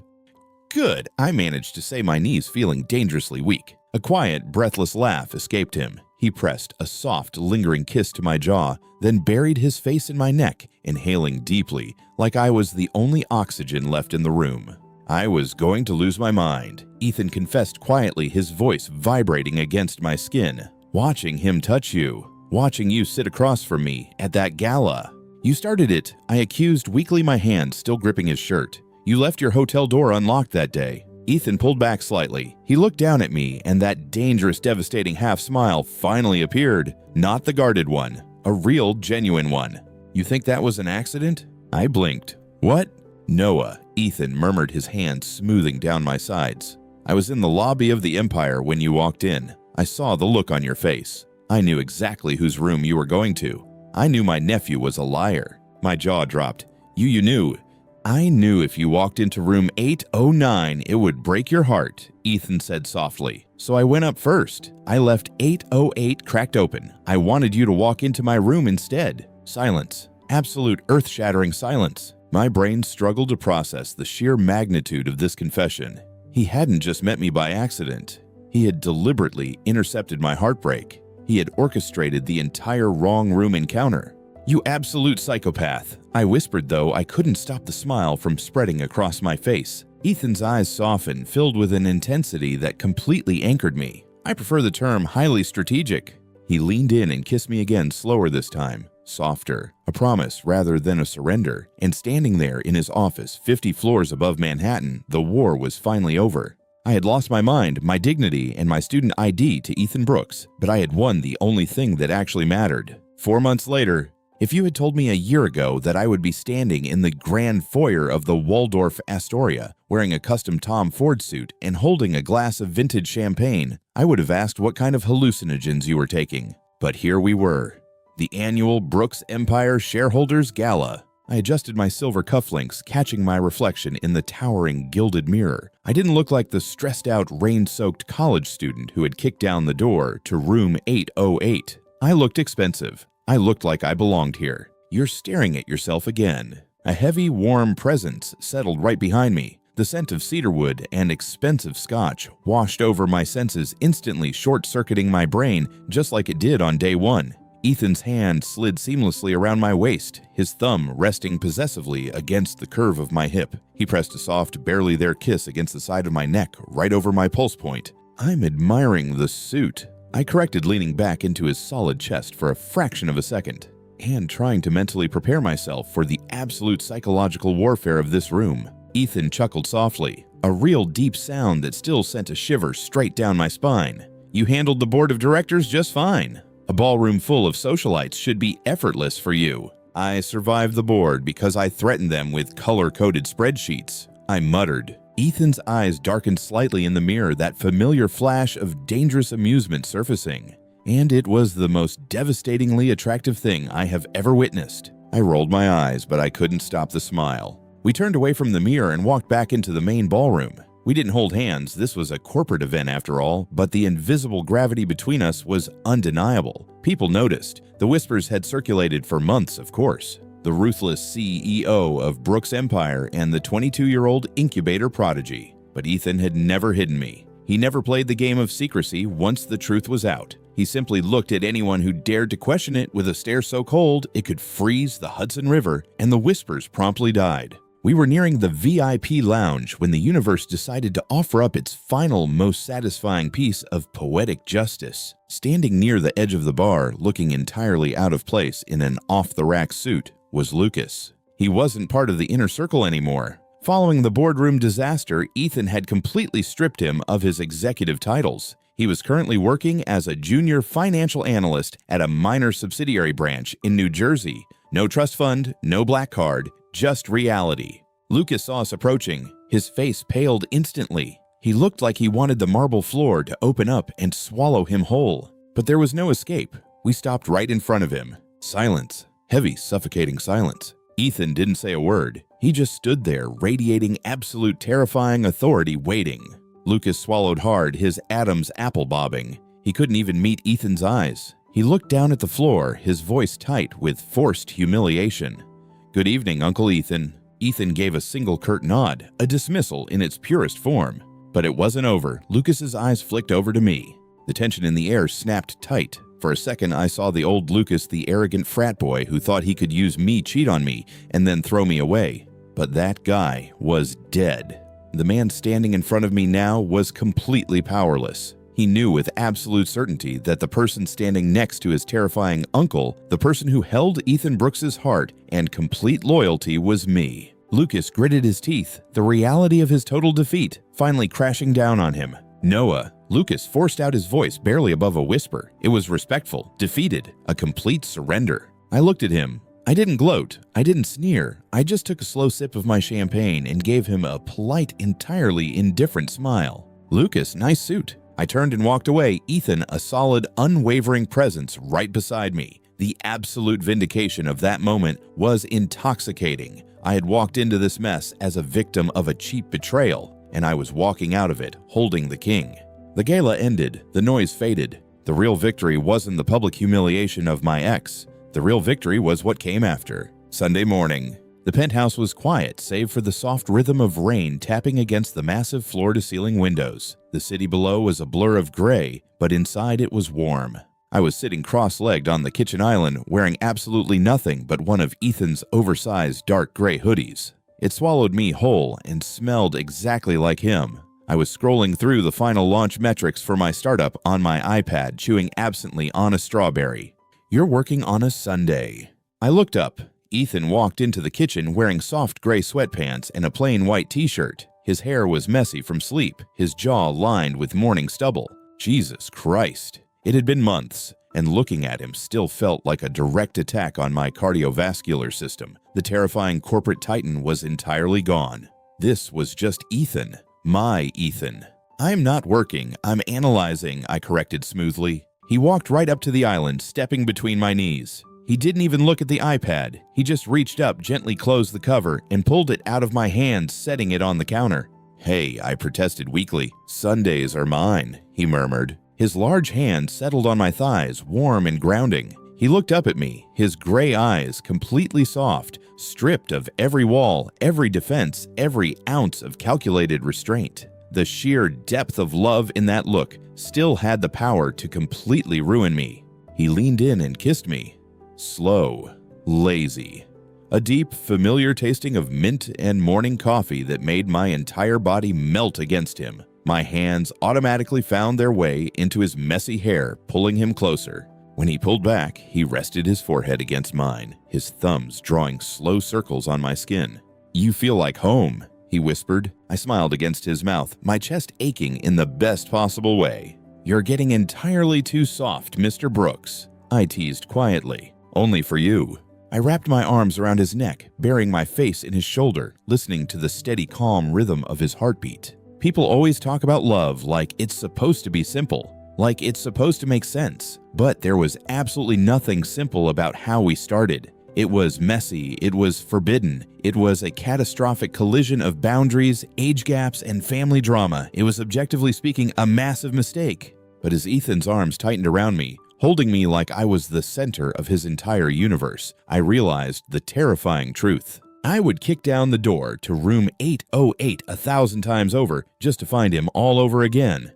Good, I managed to say, my knees feeling dangerously weak. A quiet, breathless laugh escaped him. He pressed a soft, lingering kiss to my jaw, then buried his face in my neck, inhaling deeply, like I was the only oxygen left in the room. I was going to lose my mind, Ethan confessed quietly, his voice vibrating against my skin. Watching him touch you, watching you sit across from me at that gala. You started it, I accused, weakly, my hand still gripping his shirt. You left your hotel door unlocked that day. Ethan pulled back slightly. He looked down at me, and that dangerous, devastating half-smile finally appeared. Not the guarded one. A real, genuine one. You think that was an accident? I blinked. What? Noah, Ethan murmured, his hand smoothing down my sides. I was in the lobby of the Empire when you walked in. I saw the look on your face. I knew exactly whose room you were going to. I knew my nephew was a liar. My jaw dropped. You knew. I knew if you walked into room 809, it would break your heart, Ethan said softly. So I went up first. I left 808 cracked open. I wanted you to walk into my room instead. Silence. Absolute earth-shattering silence. My brain struggled to process the sheer magnitude of this confession. He hadn't just met me by accident. He had deliberately intercepted my heartbreak. He had orchestrated the entire wrong room encounter. You absolute psychopath. I whispered, though I couldn't stop the smile from spreading across my face. Ethan's eyes softened, filled with an intensity that completely anchored me. I prefer the term highly strategic. He leaned in and kissed me again, slower this time, softer, a promise rather than a surrender. And standing there in his office, 50 floors above Manhattan, the war was finally over. I had lost my mind, my dignity, and my student ID to Ethan Brooks, but I had won the only thing that actually mattered. 4 months later, if you had told me a year ago that I would be standing in the grand foyer of the Waldorf Astoria, wearing a custom Tom Ford suit and holding a glass of vintage champagne, I would have asked what kind of hallucinogens you were taking. But here we were, the annual Brooks Empire Shareholders Gala. I adjusted my silver cufflinks, catching my reflection in the towering gilded mirror. I didn't look like the stressed-out, rain-soaked college student who had kicked down the door to room 808. I looked expensive. I looked like I belonged here. You're staring at yourself again. A heavy, warm presence settled right behind me. The scent of cedarwood and expensive scotch washed over my senses, instantly short-circuiting my brain just like it did on day one. Ethan's hand slid seamlessly around my waist, his thumb resting possessively against the curve of my hip. He pressed a soft, barely there kiss against the side of my neck, right over my pulse point. I'm admiring the suit. I corrected, leaning back into his solid chest for a fraction of a second, and trying to mentally prepare myself for the absolute psychological warfare of this room. Ethan chuckled softly, a real deep sound that still sent a shiver straight down my spine. You handled the board of directors just fine. A ballroom full of socialites should be effortless for you. I survived the board because I threatened them with color-coded spreadsheets, I muttered. Ethan's eyes darkened slightly in the mirror, that familiar flash of dangerous amusement surfacing. And it was the most devastatingly attractive thing I have ever witnessed. I rolled my eyes, but I couldn't stop the smile. We turned away from the mirror and walked back into the main ballroom. We didn't hold hands, this was a corporate event after all, but the invisible gravity between us was undeniable. People noticed. The whispers had circulated for months, of course. The ruthless CEO of Brooks Empire and the 22-year-old incubator prodigy. But Ethan had never hidden me. He never played the game of secrecy once the truth was out. He simply looked at anyone who dared to question it with a stare so cold it could freeze the Hudson River, and the whispers promptly died. We were nearing the VIP lounge when the universe decided to offer up its final, most satisfying piece of poetic justice. Standing near the edge of the bar, looking entirely out of place in an off-the-rack suit, was Lucas. He wasn't part of the inner circle anymore. Following the boardroom disaster, Ethan had completely stripped him of his executive titles. He was currently working as a junior financial analyst at a minor subsidiary branch in New Jersey. No trust fund, no black card, just reality. Lucas saw us approaching. His face paled instantly. He looked like he wanted the marble floor to open up and swallow him whole. But there was no escape. We stopped right in front of him. Silence. Heavy, suffocating silence. Ethan didn't say a word. He just stood there, radiating absolute terrifying authority, waiting. Lucas swallowed hard, his atoms apple bobbing. He couldn't even meet Ethan's eyes. He looked down at the floor, his voice tight with forced humiliation. "Good evening, Uncle Ethan." Ethan gave a single curt nod, a dismissal in its purest form. But it wasn't over. Lucas's eyes flicked over to me. The tension in the air snapped tight. For a second, I saw the old Lucas, the arrogant frat boy who thought he could use me, cheat on me, and then throw me away. But that guy was dead. The man standing in front of me now was completely powerless. He knew with absolute certainty that the person standing next to his terrifying uncle, the person who held Ethan Brooks's heart and complete loyalty, was me. Lucas gritted his teeth, the reality of his total defeat finally crashing down on him. "Noah." Lucas forced out his voice barely above a whisper. It was respectful, defeated, a complete surrender. I looked at him. I didn't gloat. I didn't sneer. I just took a slow sip of my champagne and gave him a polite, entirely indifferent smile. "Lucas, nice suit." I turned and walked away, Ethan a solid, unwavering presence right beside me. The absolute vindication of that moment was intoxicating. I had walked into this mess as a victim of a cheap betrayal, and I was walking out of it, holding the king. The gala ended, the noise faded. The real victory wasn't the public humiliation of my ex. The real victory was what came after. Sunday morning. The penthouse was quiet, save for the soft rhythm of rain tapping against the massive floor-to-ceiling windows. The city below was a blur of gray, but inside it was warm. I was sitting cross-legged on the kitchen island, wearing absolutely nothing but one of Ethan's oversized dark gray hoodies. It swallowed me whole and smelled exactly like him. I was scrolling through the final launch metrics for my startup on my iPad, chewing absently on a strawberry. "You're working on a Sunday." I looked up. Ethan walked into the kitchen wearing soft gray sweatpants and a plain white t-shirt. His hair was messy from sleep, his jaw lined with morning stubble. Jesus Christ. It had been months, and looking at him still felt like a direct attack on my cardiovascular system. The terrifying corporate titan was entirely gone. This was just Ethan. My Ethan. "I'm not working, I'm analyzing," I corrected smoothly. He walked right up to the island, stepping between my knees. He didn't even look at the iPad. He just reached up, gently closed the cover, and pulled it out of my hands, setting it on the counter. "Hey," I protested weakly. "Sundays are mine," he murmured. His large hand settled on my thighs, warm and grounding. He looked up at me, his gray eyes completely soft, stripped of every wall, every defense, every ounce of calculated restraint. The sheer depth of love in that look still had the power to completely ruin me. He leaned in and kissed me. Slow, lazy. A deep, familiar tasting of mint and morning coffee that made my entire body melt against him. My hands automatically found their way into his messy hair, pulling him closer. When he pulled back, he rested his forehead against mine, his thumbs drawing slow circles on my skin. "You feel like home," he whispered. I smiled against his mouth, my chest aching in the best possible way. "You're getting entirely too soft, Mr. Brooks," I teased quietly. "Only for you." I wrapped my arms around his neck, burying my face in his shoulder, listening to the steady, calm rhythm of his heartbeat. People always talk about love like it's supposed to be simple, like it's supposed to make sense. But there was absolutely nothing simple about how we started. It was messy, it was forbidden, it was a catastrophic collision of boundaries, age gaps, and family drama. It was, objectively speaking, a massive mistake. But as Ethan's arms tightened around me, holding me like I was the center of his entire universe, I realized the terrifying truth. I would kick down the door to room 808 1,000 times over just to find him all over again.